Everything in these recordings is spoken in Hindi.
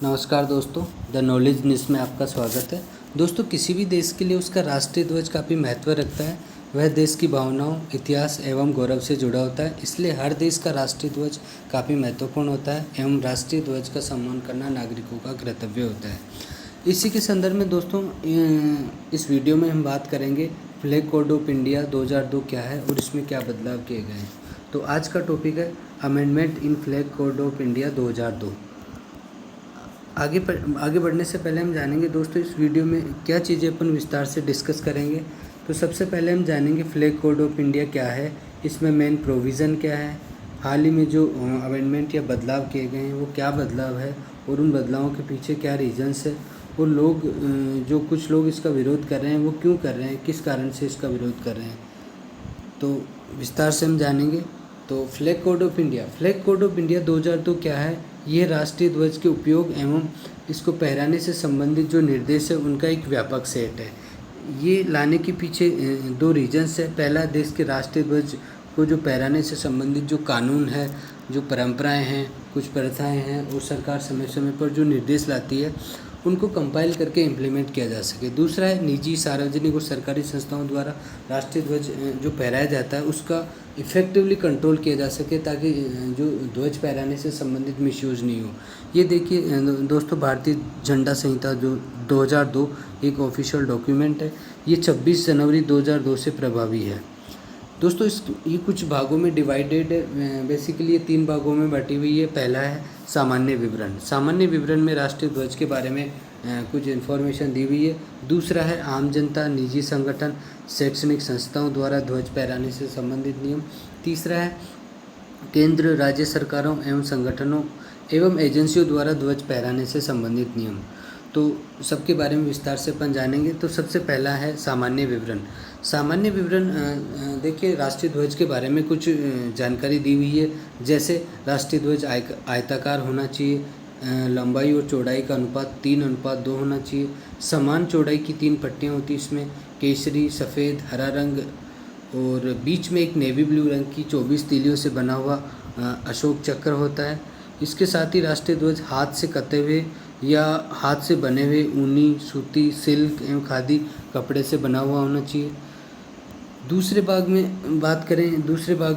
नमस्कार दोस्तों, द नॉलेज न्यूज़ में आपका स्वागत है। दोस्तों, किसी भी देश के लिए उसका राष्ट्रीय ध्वज काफ़ी महत्व रखता है। वह देश की भावनाओं, इतिहास एवं गौरव से जुड़ा होता है। इसलिए हर देश का राष्ट्रीय ध्वज काफ़ी महत्वपूर्ण होता है एवं राष्ट्रीय ध्वज का सम्मान करना नागरिकों का कर्तव्य होता है। इसी के संदर्भ में दोस्तों, इस वीडियो में हम बात करेंगे फ्लैग कोड ऑफ इंडिया 2002 क्या है और इसमें क्या बदलाव किए गए हैं। तो आज का टॉपिक है amendment in flag code of India 2002। आगे बढ़ने से पहले हम जानेंगे दोस्तों, इस वीडियो में क्या चीज़ें अपन विस्तार से डिस्कस करेंगे। तो सबसे पहले हम जानेंगे फ्लैग कोड ऑफ इंडिया क्या है, इसमें मेन प्रोविज़न क्या है, हाल ही में जो अमेंडमेंट या बदलाव किए गए हैं वो क्या बदलाव है और उन बदलावों के पीछे क्या रीजंस है, और लोग जो कुछ लोग इसका विरोध कर रहे हैं वो क्यों कर रहे हैं, किस कारण से इसका विरोध कर रहे हैं, तो विस्तार से हम जानेंगे। तो फ्लैग कोड ऑफ इंडिया 2002 क्या है। ये राष्ट्रीय ध्वज के उपयोग एवं इसको फहराने से संबंधित जो निर्देश है उनका एक व्यापक सेट है। ये लाने के पीछे दो रीजन्स है। पहला, देश के राष्ट्रीय ध्वज को जो फहराने से संबंधित जो कानून है, जो परंपराएं हैं, कुछ प्रथाएं हैं और सरकार समय समय पर जो निर्देश लाती है उनको कंपाइल करके इम्प्लीमेंट किया जा सके। दूसरा है, निजी, सार्वजनिक और सरकारी संस्थाओं द्वारा राष्ट्रीय ध्वज जो फहराया जाता है उसका इफ़ेक्टिवली कंट्रोल किया जा सके, ताकि जो ध्वज फहराने से संबंधित मिसयूज़ नहीं हो। ये देखिए दोस्तों, भारतीय झंडा संहिता जो 2002 एक ऑफिशियल डॉक्यूमेंट है। ये 26 जनवरी 2002 से प्रभावी है। दोस्तों, ये कुछ भागों में डिवाइडेड है। बेसिकली ये 3 भागों में बटी हुई है। पहला है सामान्य विवरण में राष्ट्रीय ध्वज के बारे में कुछ इन्फॉर्मेशन दी हुई है। दूसरा है आम जनता, निजी संगठन, शैक्षणिक संस्थाओं द्वारा ध्वज फहराने से संबंधित नियम। तीसरा है केंद्र, राज्य सरकारों एवं संगठनों एवं एजेंसियों द्वारा ध्वज फहराने से संबंधित नियम। तो सबके बारे में विस्तार से अपन जानेंगे। तो सबसे पहला है सामान्य विवरण। देखिए, राष्ट्रीय ध्वज के बारे में कुछ जानकारी दी हुई है। जैसे राष्ट्रीय ध्वज आयताकार होना चाहिए, लंबाई और चौड़ाई का अनुपात 3:2 होना चाहिए, समान चौड़ाई की 3 पट्टियाँ होती इसमें, केसरी, सफ़ेद, हरा रंग, और बीच में एक नेवी ब्लू रंग की 24 तीलियों से बना हुआ अशोक चक्र होता है। इसके साथ ही राष्ट्रीय ध्वज हाथ से कते हुए या हाथ से बने हुए ऊनी, सूती, सिल्क एवं खादी कपड़े से बना हुआ होना चाहिए। दूसरे भाग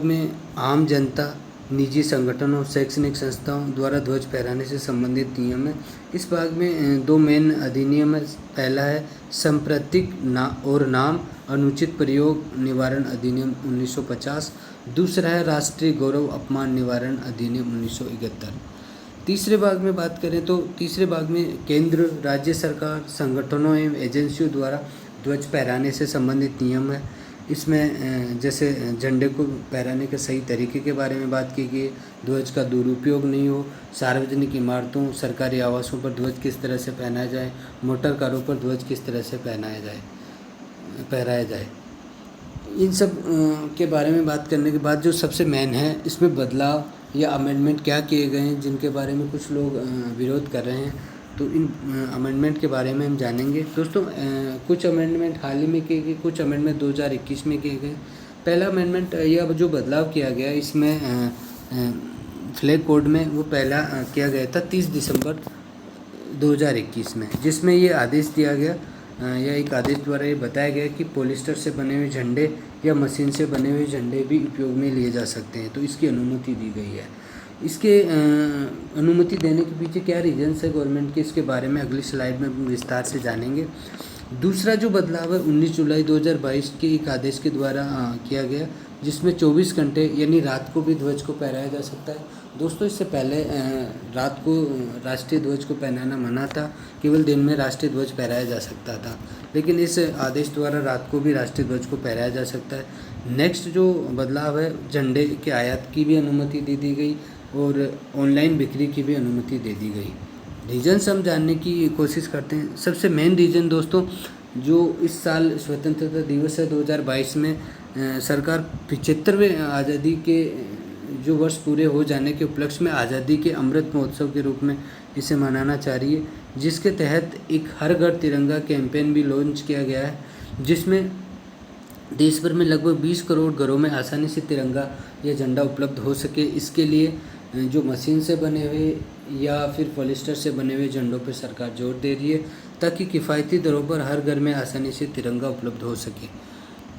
में आम जनता, निजी संगठनों, शैक्षणिक संस्थाओं द्वारा ध्वज फहराने से संबंधित नियम है। इस भाग में 2 मेन अधिनियम है। पहला है सांप्रतिक और नाम अनुचित प्रयोग निवारण अधिनियम 1950। दूसरा है राष्ट्रीय गौरव अपमान निवारण अधिनियम 1971। तीसरे भाग में बात करें तो तीसरे भाग में केंद्र, राज्य सरकार, संगठनों एवं एजेंसियों द्वारा ध्वज फहराने से संबंधित नियम है। इसमें जैसे झंडे को फहराने के सही तरीके के बारे में बात की गई, ध्वज का दुरुपयोग नहीं हो, सार्वजनिक इमारतों, सरकारी आवासों पर ध्वज किस तरह से पहनाया जाए, मोटर कारों पर ध्वज किस तरह से फहराया जाए। इन सब के बारे में बात करने के बाद जो सबसे मेन है, इसमें बदलाव या अमेंडमेंट क्या किए गए हैं जिनके बारे में कुछ लोग विरोध कर रहे हैं। तो इन अमेंडमेंट के बारे में हम जानेंगे। दोस्तों, कुछ अमेंडमेंट हाल ही में किए गए, कुछ अमेंडमेंट 2021 में किए गए। पहला अमेंडमेंट या जो बदलाव किया गया इसमें फ्लैग कोड में, वो पहला किया गया था 30 दिसंबर 2021 में, जिसमें ये आदेश दिया गया या एक आदेश द्वारा ये बताया गया कि पॉलिस्टर से बने हुए झंडे या मशीन से बने हुए झंडे भी उपयोग में लिए जा सकते हैं। तो इसकी अनुमति दी गई है। इसके अनुमति देने के पीछे क्या रीजन्स है गवर्नमेंट के, इसके बारे में अगली स्लाइड में विस्तार से जानेंगे। दूसरा जो बदलाव है 19 जुलाई 2022 के एक आदेश के द्वारा किया गया, जिसमें 24 घंटे यानी रात को भी ध्वज को फहराया जा सकता है। दोस्तों, इससे पहले रात को राष्ट्रीय ध्वज को पहनाना मना था, केवल दिन में राष्ट्रीय ध्वज फहराया जा सकता था, लेकिन इस आदेश द्वारा रात को भी राष्ट्रीय ध्वज को फहराया जा सकता है। नेक्स्ट जो बदलाव है, झंडे के आयात की भी अनुमति दे दी गई और ऑनलाइन बिक्री की भी अनुमति दे दी गई। रीजन्स हम जानने की कोशिश करते हैं। सबसे मेन रीज़न दोस्तों, जो इस साल स्वतंत्रता दिवस है 2022 में, सरकार 75वें आज़ादी के जो वर्ष पूरे हो जाने के उपलक्ष्य में आज़ादी के अमृत महोत्सव के रूप में इसे मनाना चाह रही है, जिसके तहत एक हर घर तिरंगा कैंपेन भी लॉन्च किया गया है, जिसमें देश भर में लगभग 20 करोड़ घरों में आसानी से तिरंगा या झंडा उपलब्ध हो सके। इसके लिए जो मशीन से बने हुए या फिर पॉलिस्टर से बने हुए झंडों पर सरकार जोर दे रही है, ताकि किफ़ायती दरों पर हर घर में आसानी से तिरंगा उपलब्ध हो सके।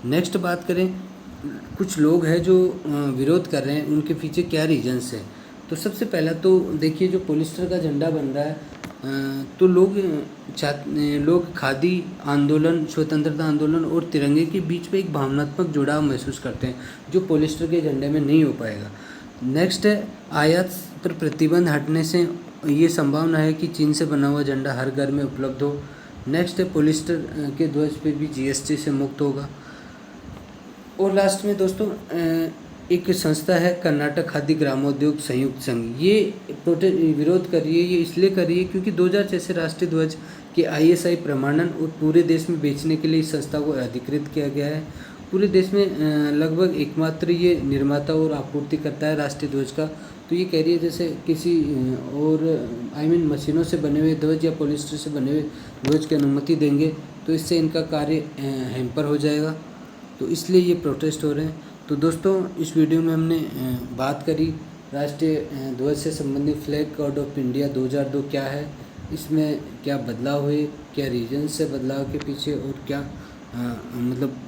नेक्स्ट बात करें, कुछ लोग हैं जो विरोध कर रहे हैं, उनके पीछे क्या रीजंस है। तो सबसे पहला तो देखिए, जो पॉलिस्टर का झंडा बन रहा है, तो लोग खादी आंदोलन, स्वतंत्रता आंदोलन और तिरंगे के बीच में एक भावनात्मक जुड़ाव महसूस करते हैं, जो पॉलिस्टर के झंडे में नहीं हो पाएगा। नेक्स्ट है, आयात पर प्रतिबंध हटने से ये संभावना है कि चीन से बना हुआ झंडा हर घर में उपलब्ध हो। नेक्स्ट है, पॉलिस्टर के ध्वज पे भी जीएसटी से मुक्त होगा। और लास्ट में दोस्तों, एक संस्था है कर्नाटक खादी ग्रामोद्योग संयुक्त संघ, ये विरोध कर रही है। ये इसलिए कर रही है क्योंकि 2006 से राष्ट्रीय ध्वज के आईएसआई प्रमाणन और पूरे देश में बेचने के लिए इस संस्था को अधिकृत किया गया है। पूरे देश में लगभग एकमात्र ये निर्माता और आपूर्ति करता है राष्ट्रीय ध्वज का। तो ये कह रही है जैसे किसी और मशीनों से बने हुए ध्वज या पॉलिस्टर से बने हुए ध्वज की अनुमति देंगे तो इससे इनका कार्य हैम्पर हो जाएगा, तो इसलिए ये प्रोटेस्ट हो रहे हैं। तो दोस्तों, इस वीडियो में हमने बात करी राष्ट्रीय ध्वज से संबंधित फ्लैग कोड ऑफ इंडिया 2002 क्या है, इसमें क्या बदलाव हुए, क्या रीजन से बदलाव के पीछे, और क्या मतलब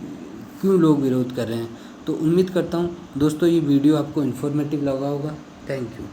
क्यों लोग विरोध कर रहे हैं। तो उम्मीद करता हूँ दोस्तों ये वीडियो आपको इन्फॉर्मेटिव लगा होगा। Thank you.